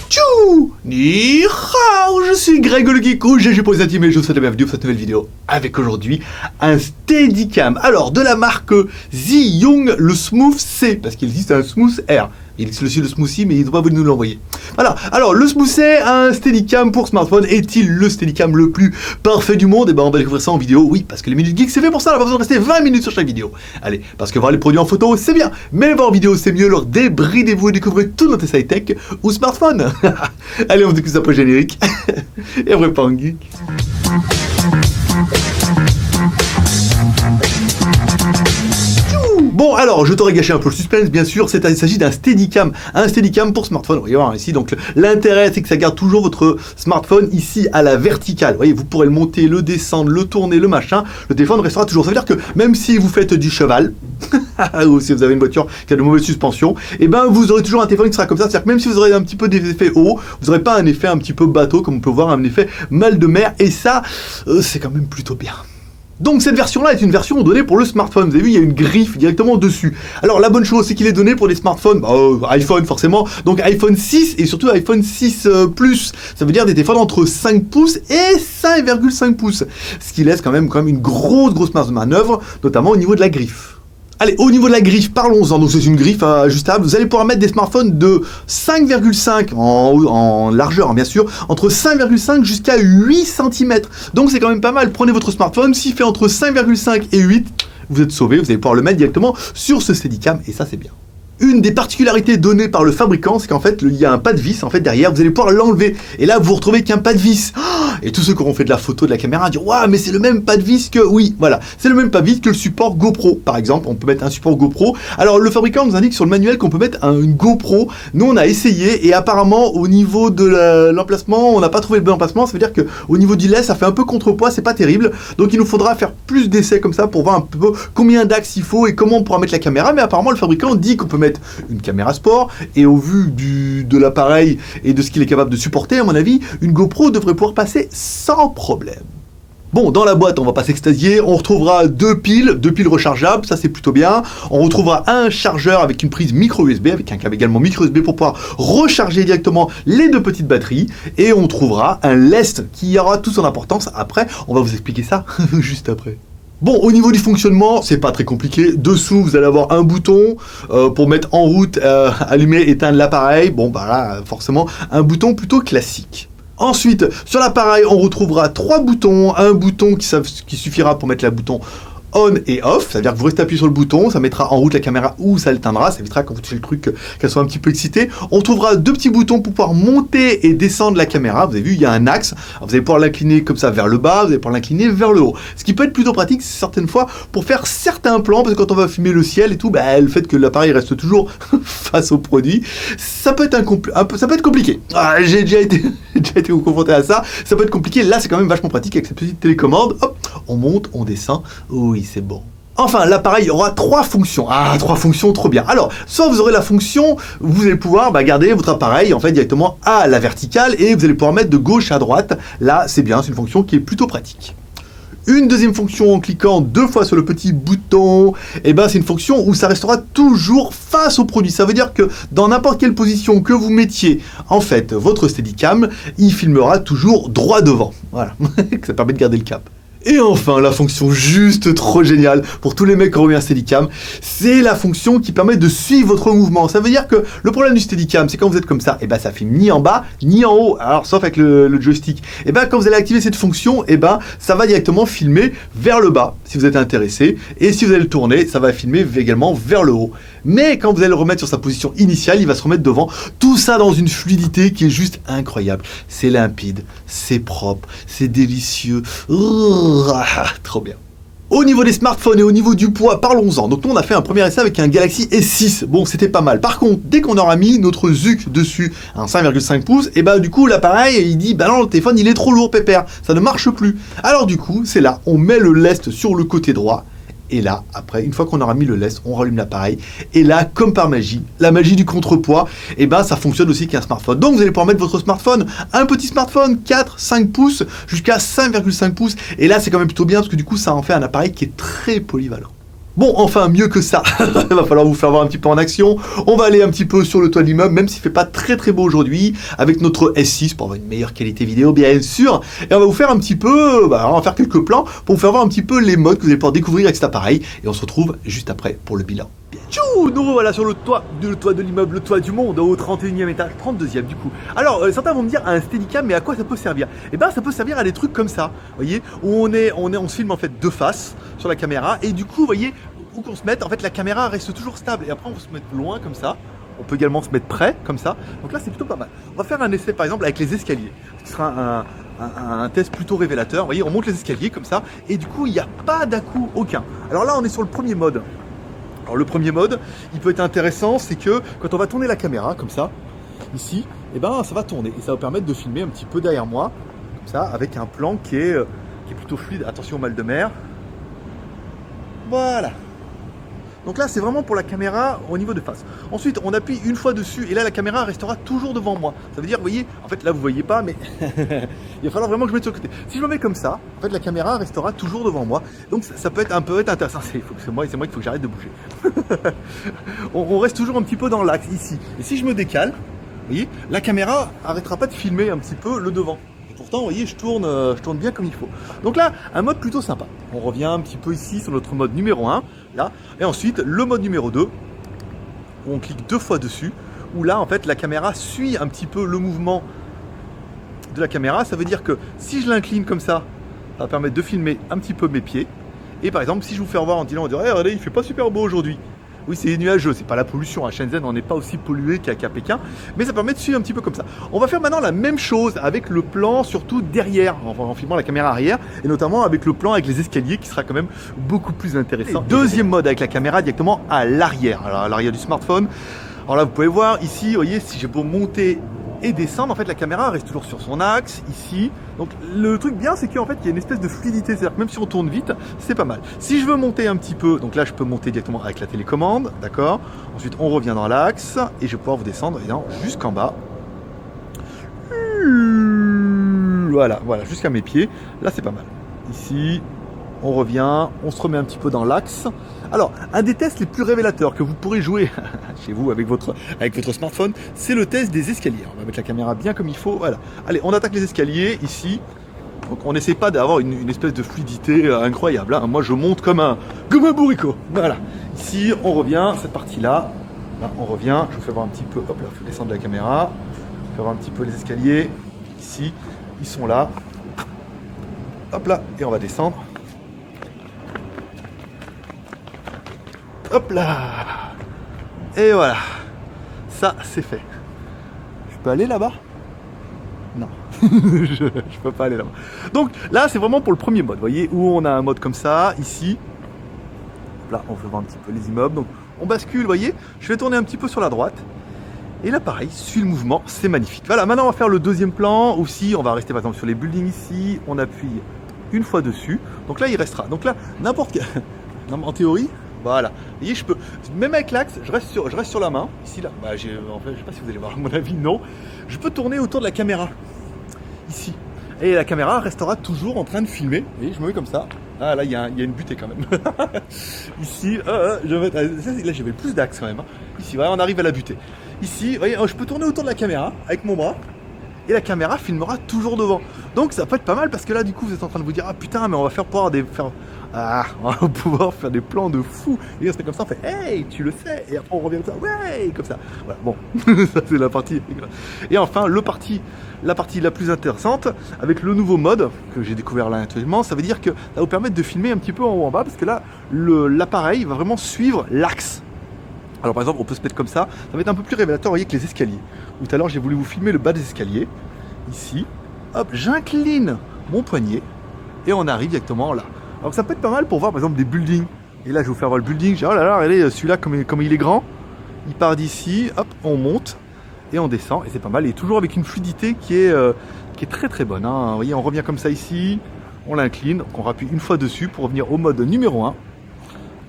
Tchou Ni hao, je suis Greg le Geeko, GG pour les intimes et je vous souhaite la bienvenue pour cette nouvelle vidéo avec aujourd'hui un Steadicam. Alors de la marque Zhiyong, le Smooth C, parce qu'il existe un Smooth R. Il existe aussi le Smoothie, mais ils n'ont pas voulu nous l'envoyer. Voilà, alors le Smooth C, un Steadicam pour smartphone, est-il le Steadicam le plus parfait du monde? Et ben on va découvrir ça en vidéo, oui, parce que les Minutes Geek c'est fait pour ça, on n'a pas besoin de rester 20 minutes sur chaque vidéo. Allez, parce que voir les produits en photo c'est bien, mais les voir en vidéo c'est mieux, alors débridez-vous et découvrez tout notre high-tech ou smartphone. Allez, on découvre ça pour le générique, et après pas en geek. Bon alors, je t'aurais gâché un peu le suspense, bien sûr, il s'agit d'un Steadicam, un Steadicam pour smartphone. Vous voyez voir ici, donc l'intérêt c'est que ça garde toujours votre smartphone ici à la verticale. Vous voyez, vous pourrez le monter, le descendre, le tourner, le machin, le téléphone restera toujours. Ça veut dire que même si vous faites du cheval, ou si vous avez une voiture qui a de mauvaises suspensions, et ben vous aurez toujours un téléphone qui sera comme ça. C'est-à-dire que même si vous aurez un petit peu d'effet haut, vous n'aurez pas un effet un petit peu bateau, comme on peut voir, un effet mal de mer, et ça, c'est quand même plutôt bien. Donc cette version-là est une version donnée pour le smartphone. Vous avez vu, il y a une griffe directement dessus. Alors la bonne chose, c'est qu'il est donné pour les smartphones, iPhone forcément, donc iPhone 6 et surtout iPhone 6 Plus. Ça veut dire des téléphones entre 5 pouces et 5,5 pouces. Ce qui laisse quand même une grosse marge de manœuvre, notamment au niveau de la griffe. Allez, au niveau de la griffe, parlons-en. Donc c'est une griffe ajustable. Vous allez pouvoir mettre des smartphones de 5,5 en largeur, hein, bien sûr, entre 5,5 jusqu'à 8 cm. Donc c'est quand même pas mal. Prenez votre smartphone, s'il fait entre 5,5 et 8, vous êtes sauvé. Vous allez pouvoir le mettre directement sur ce Steadicam et ça c'est bien. Une des particularités données par le fabricant, c'est qu'en fait, il y a un pas de vis, en fait, derrière, vous allez pouvoir l'enlever. Et là, vous vous retrouvez qu'un pas de vis. Et tous ceux qui auront fait de la photo de la caméra disent « Waouh, mais c'est le même pas de vis que... » Oui, voilà. C'est le même pas de vis que le support GoPro, par exemple. On peut mettre un support GoPro. Alors, le fabricant nous indique sur le manuel qu'on peut mettre une GoPro. Nous, on a essayé et apparemment, au niveau de l'emplacement, on n'a pas trouvé le bon emplacement. Ça veut dire qu'au niveau du lait, ça fait un peu contrepoids, c'est pas terrible. Donc, il nous faudra faire plus d'essais comme ça pour voir un peu combien d'axes il faut et comment on pourra mettre la caméra. Mais apparemment, le fabricant dit qu'on peut mettre une caméra sport, et au vu de l'appareil et de ce qu'il est capable de supporter, à mon avis, une GoPro devrait pouvoir passer sans problème. Bon, dans la boîte, on va pas s'extasier, on retrouvera deux piles rechargeables, ça c'est plutôt bien. On retrouvera un chargeur avec une prise micro USB, avec un câble également micro USB pour pouvoir recharger directement les deux petites batteries. Et on trouvera un lest qui aura toute son importance. Après, on va vous expliquer ça juste après. Bon, au niveau du fonctionnement, c'est pas très compliqué. Dessous, vous allez avoir un bouton pour mettre en route, allumer, éteindre l'appareil. Bon, bah là, forcément, un bouton plutôt classique. Ensuite, sur l'appareil, on retrouvera trois boutons. Un bouton qui suffira pour mettre le bouton on et off, c'est-à-dire que vous restez appuyé sur le bouton, ça mettra en route la caméra ou ça l'éteindra, ça évitera quand vous touchez le truc qu'elle soit un petit peu excitée. On trouvera deux petits boutons pour pouvoir monter et descendre la caméra. Vous avez vu, il y a un axe. Alors, vous allez pouvoir l'incliner comme ça vers le bas, vous allez pouvoir l'incliner vers le haut. Ce qui peut être plutôt pratique certaines fois pour faire certains plans, parce que quand on va filmer le ciel et tout, le fait que l'appareil reste toujours face au produit, ça peut être ça peut être compliqué. J'ai déjà été confronté à ça. Ça peut être compliqué. Là, c'est quand même vachement pratique avec cette petite télécommande. Hop, on monte, on descend. Oui, c'est bon. Enfin, l'appareil aura trois fonctions. Trois fonctions, trop bien. Alors, soit vous aurez la fonction, vous allez pouvoir garder votre appareil en fait directement à la verticale et vous allez pouvoir mettre de gauche à droite. Là, c'est bien, c'est une fonction qui est plutôt pratique. Une deuxième fonction en cliquant deux fois sur le petit bouton, c'est une fonction où ça restera toujours face au produit. Ça veut dire que dans n'importe quelle position que vous mettiez, en fait, votre Steadicam, il filmera toujours droit devant. Voilà, ça permet de garder le cap. Et enfin, la fonction juste trop géniale pour tous les mecs qui ont eu un Steadicam, c'est la fonction qui permet de suivre votre mouvement. Ça veut dire que le problème du Steadicam, c'est quand vous êtes comme ça, ça filme ni en bas, ni en haut, alors sauf avec le joystick. Quand vous allez activer cette fonction, ça va directement filmer vers le bas, si vous êtes intéressé, et si vous allez le tourner, ça va filmer également vers le haut. Mais quand vous allez le remettre sur sa position initiale, il va se remettre devant. Tout ça dans une fluidité qui est juste incroyable. C'est limpide, c'est propre, c'est délicieux. Trop bien. Au niveau des smartphones et au niveau du poids, parlons-en. Donc nous on a fait un premier essai avec un Galaxy S6. Bon, c'était pas mal. Par contre, dès qu'on aura mis notre ZUK dessus, un 5,5 pouces, du coup l'appareil il dit non, le téléphone il est trop lourd pépère, ça ne marche plus. Alors du coup, c'est là, on met le lest sur le côté droit. Et là, après, une fois qu'on aura mis le lest, on rallume l'appareil. Et là, comme par magie, la magie du contrepoids, ça fonctionne aussi qu'un smartphone. Donc, vous allez pouvoir mettre votre smartphone, un petit smartphone, 4, 5 pouces, jusqu'à 5,5 pouces. Et là, c'est quand même plutôt bien, parce que du coup, ça en fait un appareil qui est très polyvalent. Bon, enfin, mieux que ça, il va falloir vous faire voir un petit peu en action. On va aller un petit peu sur le toit de l'immeuble, même s'il fait pas très très beau aujourd'hui, avec notre S6 pour avoir une meilleure qualité vidéo, bien sûr. Et on va vous faire un petit peu, on va faire quelques plans pour vous faire voir un petit peu les modes que vous allez pouvoir découvrir avec cet appareil. Et on se retrouve juste après pour le bilan. Tchou, nous revoilà sur le toit de l'immeuble, le toit du monde, au 31e étage, 32e du coup. Alors, certains vont me dire, un Steadicam, mais à quoi ça peut servir? Eh ben, ça peut servir à des trucs comme ça, vous voyez, où on se filme en fait de face sur la caméra, et du coup, vous voyez, où qu'on se mette, en fait, la caméra reste toujours stable, et après, on peut se mettre loin comme ça. On peut également se mettre près, comme ça. Donc là, c'est plutôt pas mal. On va faire un essai, par exemple, avec les escaliers. Ce sera un test plutôt révélateur. Vous voyez, on monte les escaliers comme ça, et du coup, il n'y a pas d'à-coup aucun. Alors là, on est sur le premier mode. Alors le premier mode, il peut être intéressant, c'est que quand on va tourner la caméra, comme ça, ici, et ben ça va tourner. Et ça va permettre de filmer un petit peu derrière moi, comme ça, avec un plan qui est plutôt fluide. Attention au mal de mer. Voilà. Donc là, c'est vraiment pour la caméra au niveau de face. Ensuite, on appuie une fois dessus et là, la caméra restera toujours devant moi. Ça veut dire, vous voyez, en fait, là, vous voyez pas, mais il va falloir vraiment que je mette sur le côté. Si je me mets comme ça, en fait, la caméra restera toujours devant moi. Donc, ça peut être un peu intéressant. C'est moi qu'il faut que j'arrête de bouger. on reste toujours un petit peu dans l'axe ici. Et si je me décale, vous voyez, la caméra arrêtera pas de filmer un petit peu le devant. Pourtant, vous voyez, je tourne bien comme il faut. Donc là, un mode plutôt sympa. On revient un petit peu ici sur notre mode numéro 1, là. Et ensuite, le mode numéro 2, où on clique 2 fois dessus, où là, en fait, la caméra suit un petit peu le mouvement de la caméra. Ça veut dire que si je l'incline comme ça va permettre de filmer un petit peu mes pieds. Et par exemple, si je vous fais revoir en disant, hey, regardez, il fait pas super beau aujourd'hui. Oui, c'est nuageux, c'est pas la pollution. À Shenzhen, on n'est pas aussi pollué qu'à Pékin, mais ça permet de suivre un petit peu comme ça. On va faire maintenant la même chose avec le plan, surtout derrière, en filmant la caméra arrière, et notamment avec le plan avec les escaliers qui sera quand même beaucoup plus intéressant. Deuxième mode avec la caméra directement à l'arrière, alors à l'arrière du smartphone. Alors là, vous pouvez voir ici, vous voyez, si j'ai beau monter et descendre, en fait, la caméra reste toujours sur son axe, ici. Donc, le truc bien, c'est qu'en fait, il y a une espèce de fluidité. C'est-à-dire que même si on tourne vite, c'est pas mal. Si je veux monter un petit peu, donc là, je peux monter directement avec la télécommande, d'accord? Ensuite, on revient dans l'axe, et je vais pouvoir vous descendre, évidemment, jusqu'en bas. Voilà, jusqu'à mes pieds. Là, c'est pas mal. Ici, on revient, on se remet un petit peu dans l'axe. Alors, un des tests les plus révélateurs que vous pourrez jouer chez vous avec votre smartphone, c'est le test des escaliers. On va mettre la caméra bien comme il faut. Voilà. Allez, on attaque les escaliers ici. Donc, on n'essaie pas d'avoir une espèce de fluidité incroyable. Hein. Moi, je monte comme un bourricot. Voilà. Ici, on revient, cette partie-là. Là, on revient. Je vous fais voir un petit peu. Hop là, il faut descendre la caméra. Je vais voir un petit peu les escaliers. Ici, ils sont là. Hop là, et on va descendre. Hop là. Et voilà. Ça, c'est fait. Je peux aller là-bas? Non. je peux pas aller là-bas. Donc là, c'est vraiment pour le premier mode. Vous voyez, où on a un mode comme ça, ici. Là, on peut voir un petit peu les immeubles. Donc, on bascule, vous voyez. Je vais tourner un petit peu sur la droite. Et là, pareil, suit le mouvement. C'est magnifique. Voilà, maintenant, on va faire le deuxième plan. Aussi, on va rester, par exemple, sur les buildings ici. On appuie une fois dessus. Donc là, il restera. Donc là, n'importe quel... Non, en théorie... Voilà, vous voyez, je peux, même avec l'axe, je reste sur la main, ici, là, en fait, je sais pas si vous allez voir, à mon avis, non. Je peux tourner autour de la caméra, ici. Et la caméra restera toujours en train de filmer. Vous voyez, je me mets comme ça. Ah, là, il y a une butée quand même. Ici, là, j'avais plus d'axe quand même. Hein. Ici, voilà, on arrive à la butée. Ici, vous voyez, je peux tourner autour de la caméra avec mon bras. Et la caméra filmera toujours devant. Donc ça peut être pas mal parce que là du coup vous êtes en train de vous dire ah putain mais on va on va pouvoir faire des plans de fou. Et c'est comme ça on fait hey tu le sais et après on revient comme ça ouais comme ça. Voilà bon ça c'est la partie. Et enfin la partie la plus intéressante avec le nouveau mode que j'ai découvert là actuellement, ça veut dire que ça va vous permettre de filmer un petit peu en haut en bas parce que là l'appareil va vraiment suivre l'axe. Alors par exemple, on peut se mettre comme ça va être un peu plus révélateur, vous voyez, que les escaliers. Tout à l'heure, j'ai voulu vous filmer le bas des escaliers. Ici, hop, j'incline mon poignet et on arrive directement là. Alors ça peut être pas mal pour voir par exemple des buildings. Et là, je vais vous faire voir le building. J'ai oh là là, regardez, celui-là, comme il est grand. Il part d'ici, hop, on monte et on descend. Et c'est pas mal. Et toujours avec une fluidité qui est très très bonne. Hein. Vous voyez, on revient comme ça ici, on l'incline, on rappuie une fois dessus pour revenir au mode numéro 1.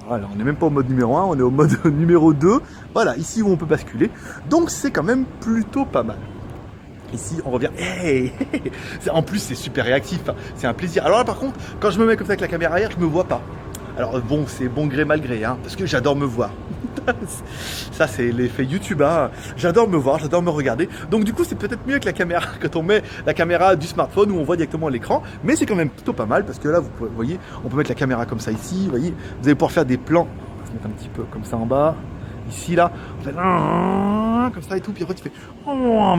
Voilà, on n'est même pas au mode numéro 1, on est au mode numéro 2. Voilà, ici où on peut basculer. Donc c'est quand même plutôt pas mal. Ici, on revient. Hey en plus, c'est super réactif. C'est un plaisir. Alors là, par contre, quand je me mets comme ça avec la caméra arrière, je me vois pas. Alors bon, c'est bon gré mal gré, hein, parce que j'adore me voir. Ça c'est l'effet YouTube, hein. J'adore me voir, j'adore me regarder. Donc du coup c'est peut-être mieux que la caméra, quand on met la caméra du smartphone où on voit directement l'écran. Mais c'est quand même plutôt pas mal, parce que là vous voyez, on peut mettre la caméra comme ça ici, vous voyez. Vous allez pouvoir faire des plans, on va se mettre un petit peu comme ça en bas. Ici là, on fait comme ça et tout, puis après tu fais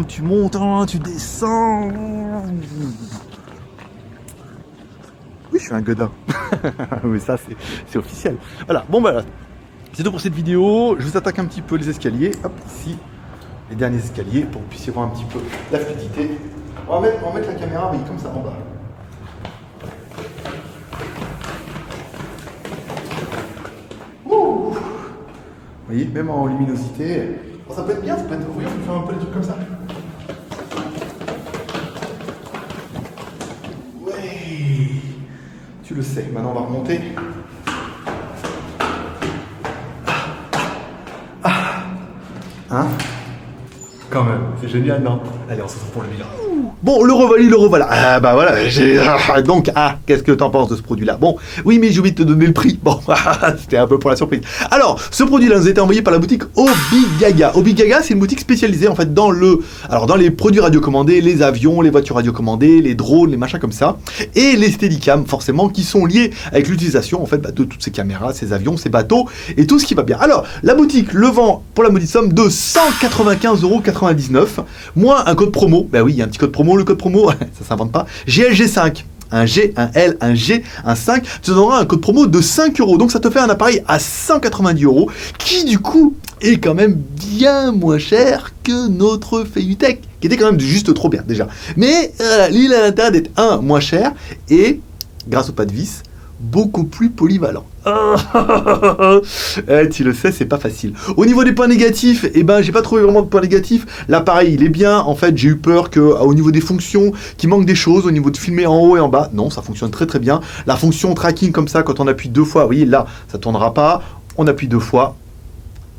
tu montes, tu descends. Oui, je suis un godin. Mais ça, c'est officiel. Voilà, bon bah, c'est tout pour cette vidéo. Je vous attaque un petit peu les escaliers. Hop, ici, les derniers escaliers, pour que vous puissiez voir un petit peu la fluidité. On va mettre la caméra, oui, comme ça, en bas. Ouh. Vous voyez, même en luminosité. Bon, ça peut être bien, ça peut être... Oui, on peut faire un peu des trucs comme ça. Tu le sais, maintenant on va remonter. Hein? Quand même, c'est génial, non? Allez, on se retrouve pour le bilan. Bon, le revoilà. Ah bah voilà, donc, qu'est-ce que t'en penses de ce produit-là? Bon, oui, mais j'ai oublié de te donner le prix. Bon, c'était un peu pour la surprise. Alors, ce produit-là nous a été envoyé par la boutique Obigaga. Obigaga, c'est une boutique spécialisée en fait dans les produits radiocommandés, les avions, les voitures radiocommandées, les drones, les machins comme ça, et les Steadicam, forcément, qui sont liés avec l'utilisation en fait de toutes ces caméras, ces avions, ces bateaux et tout ce qui va bien. Alors, la boutique le vend pour la modique somme de 195,99 €, moins un code promo. Ben oui, il y a un petit code promo. Le code promo, ça s'invente pas. GLG5. Un G, un L, un G, un 5, tu donneras un code promo de 5 €. Donc ça te fait un appareil à 190 €, qui du coup est quand même bien moins cher que notre Feiyutech, qui était quand même juste trop bien déjà. Mais il a l'intérêt d'être moins cher et, grâce au pas de vis, beaucoup plus polyvalent. Tu le sais, c'est pas facile. Au niveau des points négatifs, j'ai pas trouvé vraiment de points négatifs. L'appareil, il est bien. En fait, j'ai eu peur qu'au niveau des fonctions, qu'il manque des choses. Au niveau de filmer en haut et en bas, non, ça fonctionne très très bien. La fonction tracking comme ça, quand on appuie 2 fois, vous voyez, là, ça tournera pas. On appuie 2 fois.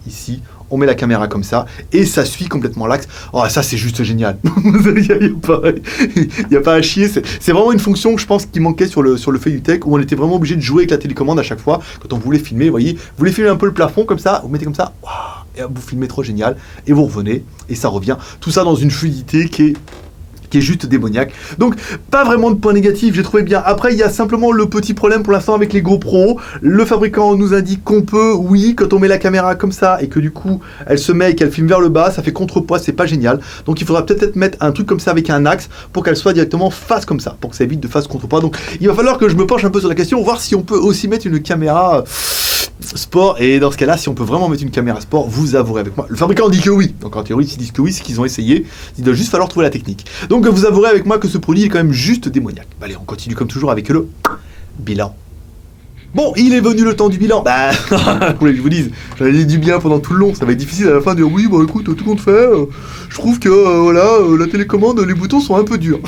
Ici, on met la caméra comme ça et ça suit complètement l'axe. Oh, ça c'est juste génial. Il n'y a pas à chier. C'est vraiment une fonction, je pense, qui manquait sur le Feiyutech, où on était vraiment obligé de jouer avec la télécommande à chaque fois quand on voulait filmer. Vous voyez, vous voulez filmer un peu le plafond comme ça, vous mettez comme ça, et vous filmez trop génial et vous revenez et ça revient. Tout ça dans une fluidité qui est juste démoniaque. Donc, pas vraiment de points négatifs, j'ai trouvé bien. Après, il y a simplement le petit problème pour l'instant avec les GoPro. Le fabricant nous indique qu'on peut, oui, quand on met la caméra comme ça et que du coup, elle se met et qu'elle filme vers le bas, ça fait contrepoids, c'est pas génial. Donc, il faudra peut-être mettre un truc comme ça avec un axe pour qu'elle soit directement face comme ça, pour que ça évite de face contrepoids. Donc, il va falloir que je me penche un peu sur la question, voir si on peut aussi mettre une caméra sport, et dans ce cas-là, si on peut vraiment mettre une caméra sport, vous avouerez avec moi. Le fabricant dit que oui, donc en théorie, s'ils disent que oui, c'est qu'ils ont essayé, il doit juste falloir trouver la technique. Donc vous avouerez avec moi que ce produit est quand même juste démoniaque. Allez, on continue comme toujours avec le bilan. Bon, il est venu le temps du bilan. Bah, vous voulez que je vous dise, j'en ai dit du bien pendant tout le long. Ça va être difficile à la fin de dire oui, bah écoute, tout compte fait, je trouve que la télécommande, les boutons sont un peu durs.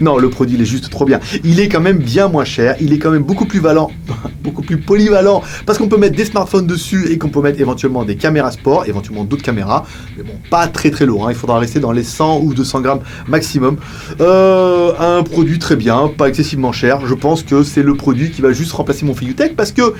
Non, le produit il est juste trop bien. Il est quand même bien moins cher. Il est quand même beaucoup plus valant, beaucoup plus polyvalent, parce qu'on peut mettre des smartphones dessus et qu'on peut mettre éventuellement des caméras sport, éventuellement d'autres caméras. Mais bon, pas très très lourd. Hein. Il faudra rester dans les 100 ou 200 grammes maximum. Un produit très bien, pas excessivement cher. Je pense que c'est le produit qui va juste remplacer mon Feiyutech parce que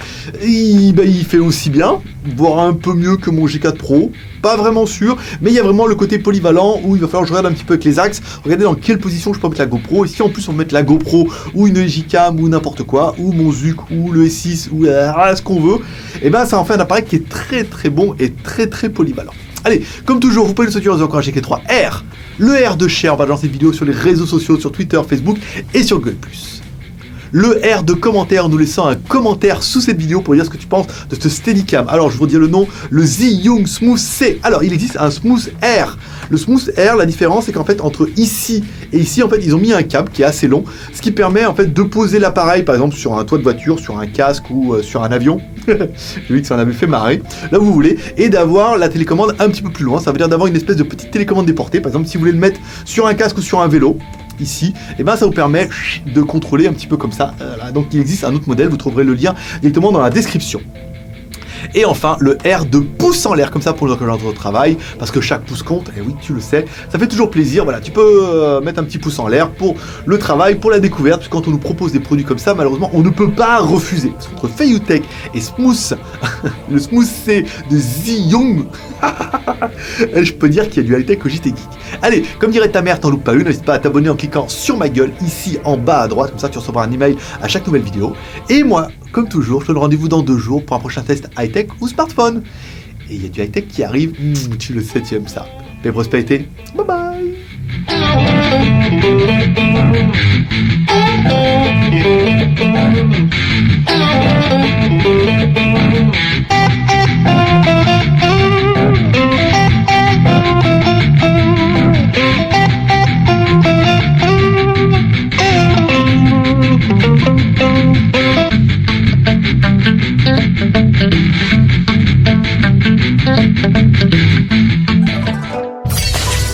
il fait aussi bien, voire un peu mieux que mon G4 Pro, pas vraiment sûr, mais il y a vraiment le côté polyvalent où il va falloir que je regarde un petit peu avec les axes, regarder dans quelle position je peux mettre la GoPro, et si en plus on met la GoPro ou une Gcam ou n'importe quoi, ou mon Zuc ou le S6 ou ce qu'on veut, et ben ça en fait un appareil qui est très très bon et très très polyvalent. Allez, comme toujours, vous pouvez nous souhaiter de nous encourager avec les 3 R. Le R de share, on va lancer cette vidéo sur les réseaux sociaux, sur Twitter, Facebook et sur Google+. Le R de commentaire, nous laissant un commentaire sous cette vidéo pour dire ce que tu penses de ce Steadicam. Alors, je vous dis le nom, le Zhiyun Smooth C. Alors, il existe un Smooth R. Le Smooth R, la différence, c'est qu'en fait, entre ici et ici, en fait, ils ont mis un câble qui est assez long, ce qui permet, en fait, de poser l'appareil, par exemple, sur un toit de voiture, sur un casque ou sur un avion. J'ai vu que ça en avait fait marrer. Là, vous voulez. Et d'avoir la télécommande un petit peu plus loin. Ça veut dire d'avoir une espèce de petite télécommande déportée. Par exemple, si vous voulez le mettre sur un casque ou sur un vélo, ici, et ben ça vous permet de contrôler un petit peu comme ça. Donc il existe un autre modèle, vous trouverez le lien directement dans la description. Et enfin, le R de pouce en l'air, comme ça pour nous encourager notre travail, parce que chaque pouce compte, et oui, tu le sais, ça fait toujours plaisir. Voilà, tu peux mettre un petit pouce en l'air pour le travail, pour la découverte, parce que quand on nous propose des produits comme ça, malheureusement, on ne peut pas refuser. Parce qu'entre Feiyutech et Smooth, le Smooth C de Ziyong, je peux dire qu'il y a du high-tech au JT Geek. Allez, comme dirait ta mère, t'en loupes pas une, n'hésite pas à t'abonner en cliquant sur ma gueule, ici en bas à droite, comme ça tu recevras un email à chaque nouvelle vidéo. Et moi, comme toujours, je te donne rendez-vous dans 2 jours pour un prochain test high-tech ou smartphone. Et il y a du high-tech qui arrive, tu le sais, tu aimes ça. Paix et prospérité, bye bye.